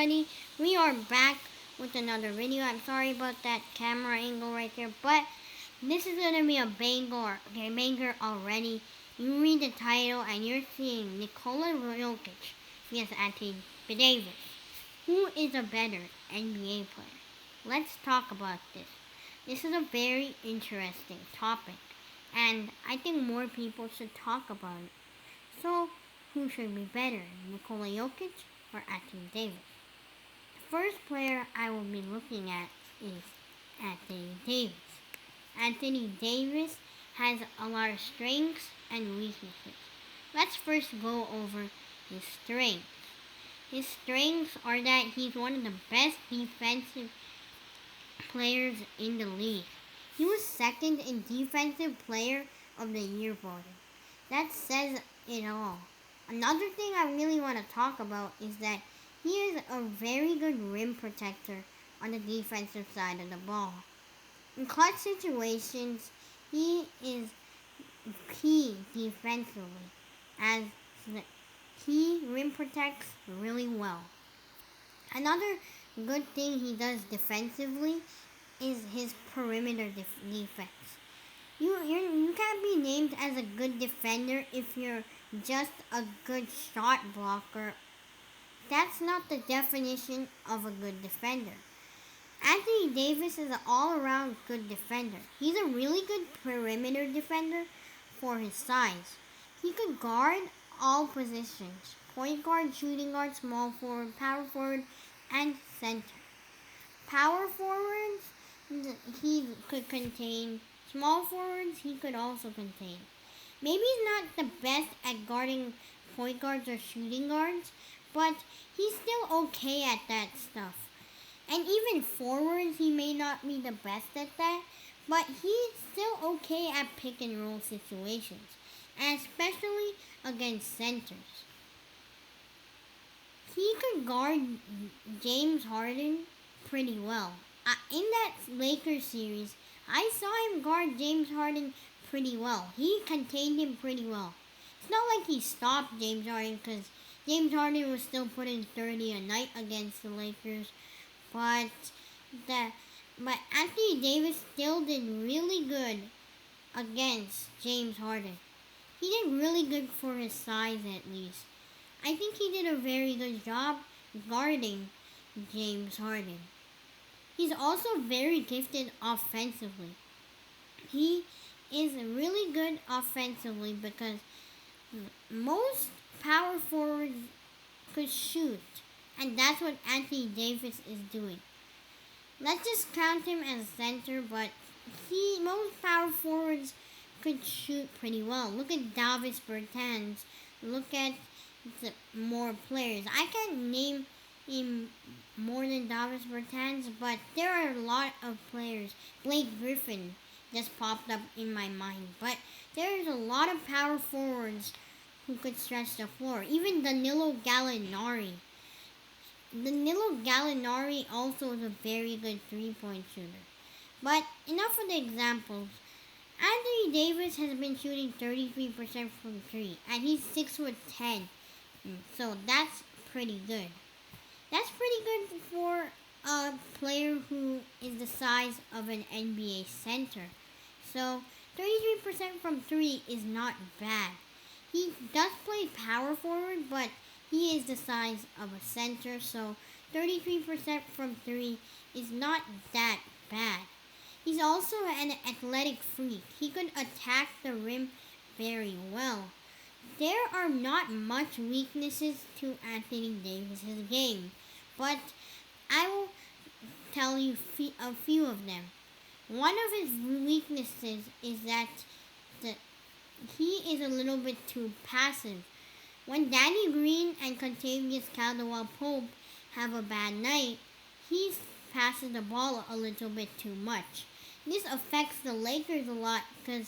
everybody, we are back with another video. I'm sorry about that camera angle right there, but this is gonna be a banger already. You read the title and you're seeing Nikola Jokic against Anthony Davis. Who is a better NBA player? Let's talk about this. This is a very interesting topic, and I think more people should talk about it. So, who should be better, Nikola Jokic or Anthony Davis? The first player I will be looking at is Anthony Davis. Anthony Davis has a lot of strengths and weaknesses. Let's first go over his strengths. His strengths are that he's one of the best defensive players in the league. He was second in Defensive Player of the Year voting. That says it all. Another thing I really want to talk about is that he is a very good rim protector on the defensive side of the ball. In clutch situations, he is key defensively, as he rim protects really well. Another good thing he does defensively is his perimeter defense. You can't be named as a good defender if you're just a good shot blocker. That's not the definition of a good defender. Anthony Davis is an all-around good defender. He's a really good perimeter defender for his size. He could guard all positions: point guard, shooting guard, small forward, power forward, and center. Power forwards, he could contain. Small forwards, he could also contain. Maybe he's not the best at guarding point guards or shooting guards, but he's still okay at that stuff. And even forwards, he may not be the best at that, but he's still okay at pick and roll situations, and especially against centers. He could guard James Harden pretty well. In that Lakers series, I saw him guard James Harden pretty well. He contained him pretty well. It's not like he stopped James Harden, because James Harden was still putting 30 a night against the Lakers. But Anthony Davis still did really good against James Harden. He did really good for his size, at least. I think he did a very good job guarding James Harden. He's also very gifted offensively. He is really good offensively because most power forwards could shoot, and that's what Anthony Davis is doing. Let's just count him as center, but most power forwards could shoot pretty well. Look at Davis Bertans. Look at more players. I can't name him more than Davis Bertans, but there are a lot of players. Blake Griffin just popped up in my mind, but there's a lot of power forwards who could stretch the floor. Even Danilo Gallinari. Danilo Gallinari also is a very good three-point shooter. But enough of the examples. Anthony Davis has been shooting 33% from three, and he's 6'10". So that's pretty good. That's pretty good for a player who is the size of an NBA center. So 33% from three is not bad. He does play power forward, but he is the size of a center, so 33% from three is not that bad. He's also an athletic freak. He could attack the rim very well. There are not much weaknesses to Anthony Davis's game, but I will tell you a few of them. One of his weaknesses is that he is a little bit too passive. When Danny Green and Contavious Caldwell-Pope have a bad night, he passes the ball a little bit too much. This affects the Lakers a lot because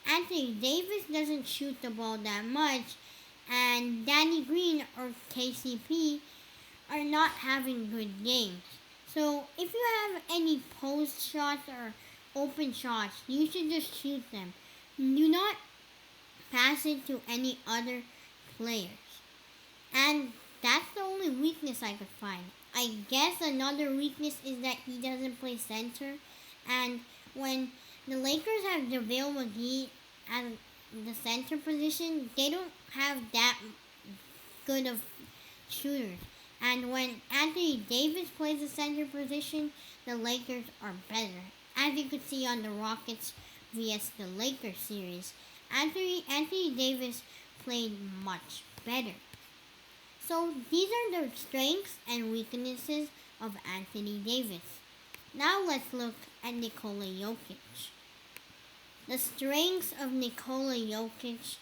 Anthony Davis doesn't shoot the ball that much, and Danny Green or KCP are not having good games. So if you have any post shots or open shots, you should just shoot them. Do not pass it to any other players. And That's the only weakness I could find. I guess another weakness is that he doesn't play center. And when the Lakers have JaVale McGee at the center position, they don't have that good of shooters. And when Anthony Davis plays the center position, the Lakers are better. As you could see on the Rockets vs the Lakers series, Anthony Davis played much better. So these are the strengths and weaknesses of Anthony Davis. Now let's look at Nikola Jokic. The strengths of Nikola Jokic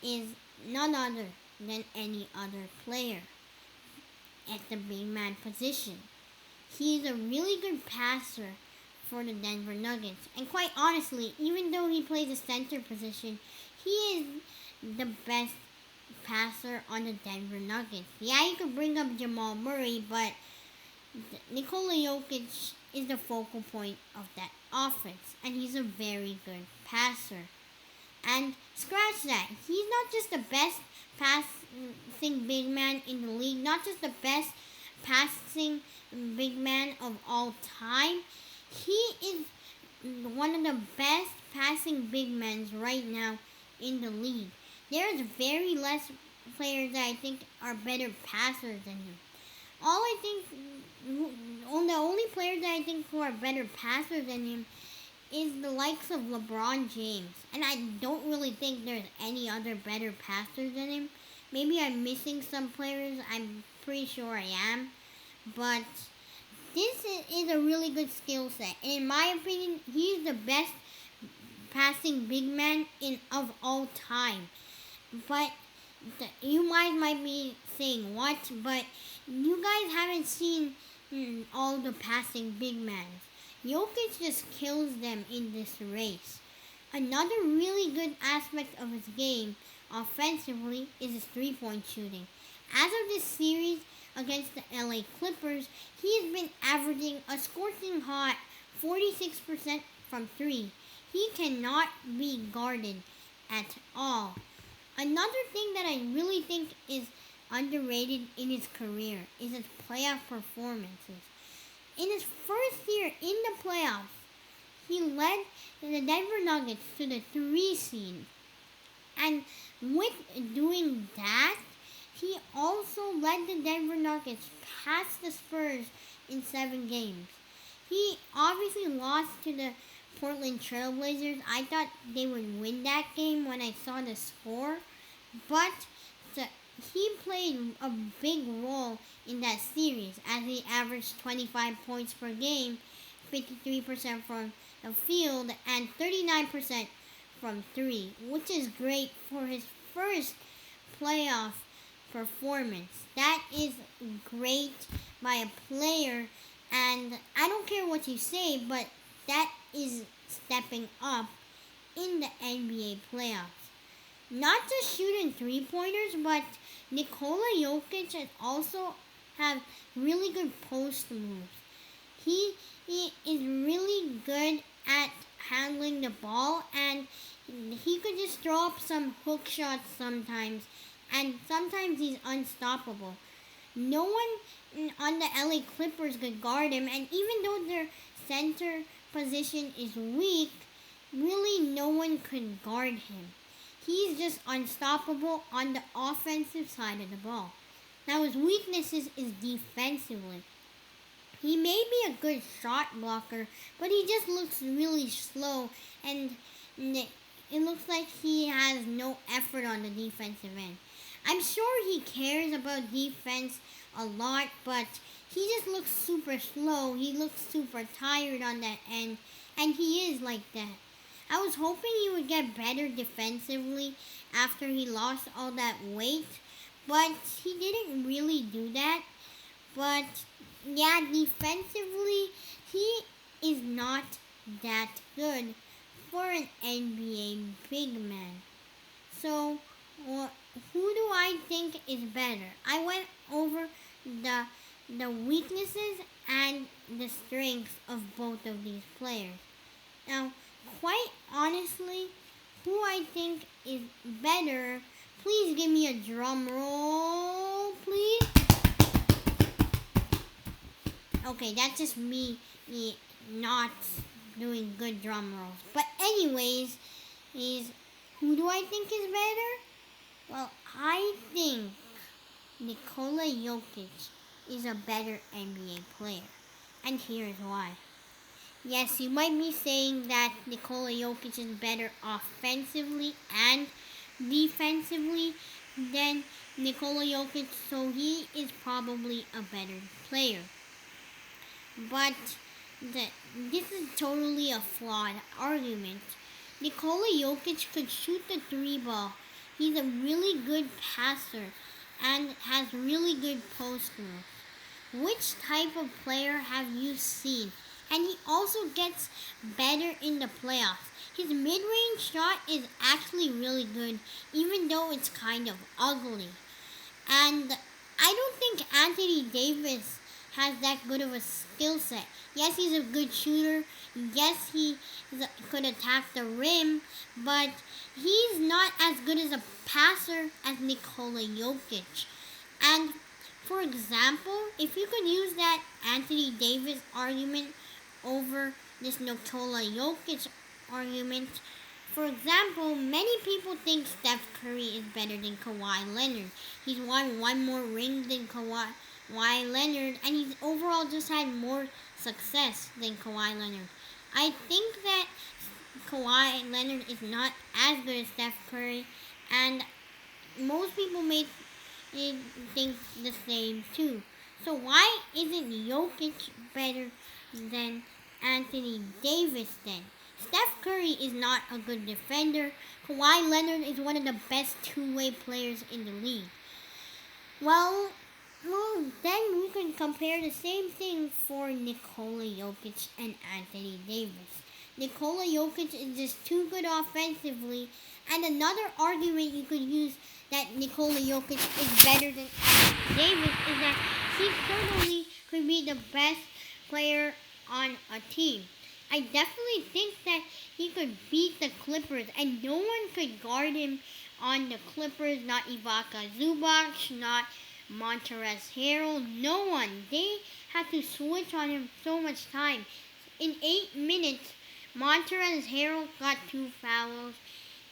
is none other than any other player at the big man position. He is a really good passer for the Denver Nuggets. And quite honestly, even though he plays the center position, he is the best passer on the Denver Nuggets. Yeah, you could bring up Jamal Murray, but Nikola Jokic is the focal point of that offense, and he's a very good passer. And scratch that, he's not just the best passing big man in the league, not just the best passing big man of all time. He is one of the best passing big men right now in the league. There's very less players that I think are better passers than him. The only players that I think who are better passers than him is the likes of LeBron James. And I don't really think there's any other better passers than him. Maybe I'm missing some players. I'm pretty sure I am. But this is a really good skill set. And in my opinion, he's the best passing big man of all time. But you guys might be saying what? But you guys haven't seen all the passing big men. Jokic just kills them in this race. Another really good aspect of his game offensively is his three-point shooting. As of this series against the LA Clippers, he has been averaging a scorching hot 46% from three. He cannot be guarded at all. Another thing that I really think is underrated in his career is his playoff performances. In his first year in the playoffs, he led the Denver Nuggets to the 3 seed. And with doing that, he also led the Denver Nuggets past the Spurs in 7 games. He obviously lost to the Portland Trailblazers. I thought they would win that game when I saw the score, but he played a big role in that series as he averaged 25 points per game, 53% from the field, and 39% from 3, which is great for his first playoff performance. That is great by a player, and I don't care what you say, but that is stepping up in the NBA playoffs. Not just shooting 3-pointers, but Nikola Jokic also have really good post moves. He is really good at handling the ball, and he could just throw up some hook shots sometimes, and sometimes he's unstoppable. No one on the LA Clippers could guard him, and even though their center position is weak, really no one could guard him. He's just unstoppable on the offensive side of the ball. Now his weaknesses is defensively. He may be a good shot blocker, but he just looks really slow, and it looks like he has no effort on the defensive end. I'm sure he cares about defense a lot, but he just looks super slow. He looks super tired on that end, and he is like that. I was hoping he would get better defensively after he lost all that weight, but he didn't really do that. But yeah, defensively, he is not that good for an NBA big man. So, who do I think is better? I went over the weaknesses and the strengths of both of these players. Now, quite honestly, who I think is better, please give me a drum roll, please. Okay, that's just me not doing good drum rolls. But anyways, is who do I think is better? Well, I think Nikola Jokic is a better NBA player. And here's why. Yes, you might be saying that Nikola Jokic is better offensively and defensively than Nikola Jokic, so he is probably a better player. But this is totally a flawed argument. Nikola Jokic could shoot the three ball. He's a really good passer and has really good post moves. Which type of player have you seen? And he also gets better in the playoffs. His mid-range shot is actually really good, even though it's kind of ugly. And I don't think Anthony Davis has that good of a skill set. Yes, he's a good shooter. Yes, he could attack the rim, but he's not as good as a passer as Nikola Jokic. And for example, if you could use that Anthony Davis argument over this Nikola Jokic argument, for example, many people think Steph Curry is better than Kawhi Leonard. He's won one more ring than Kawhi Leonard, and he's overall just had more success than Kawhi Leonard. I think that Kawhi Leonard is not as good as Steph Curry, and most people may think the same too. So why isn't Jokic better than Anthony Davis then? Steph Curry is not a good defender. Kawhi Leonard is one of the best two-way players in the league. Well, then we can compare the same thing for Nikola Jokic and Anthony Davis. Nikola Jokic is just too good offensively, and another argument you could use that Nikola Jokic is better than Anthony Davis is that he certainly could be the best player on a team. I definitely think that he could beat the Clippers, and no one could guard him on the Clippers. Not Ivica Zubac, not Montrezl Harrell, no one. They had to switch on him so much time. In 8 minutes, Montrezl Harrell got 2 fouls.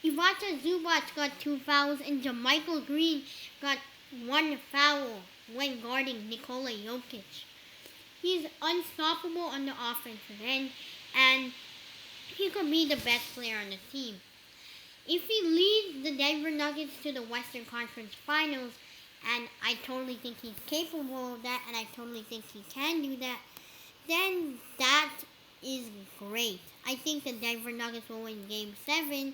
Ivica Zubac got 2 fouls, and JaMychal Green got 1 foul when guarding Nikola Jokic. He's unstoppable on the offensive end, and he could be the best player on the team. If he leads the Denver Nuggets to the Western Conference Finals, and I totally think he's capable of that, and I totally think he can do that, then that is great. I think the Denver Nuggets will win Game 7.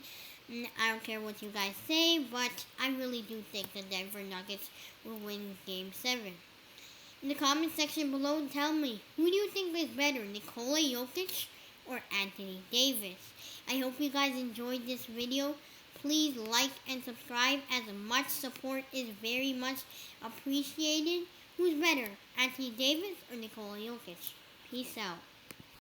I don't care what you guys say, but I really do think the Denver Nuggets will win Game 7. In the comment section below, tell me, who do you think is better, Nikola Jokic or Anthony Davis? I hope you guys enjoyed this video. Please like and subscribe, as much support is very much appreciated. Who's better, Anthony Davis or Nikola Jokic? Peace out.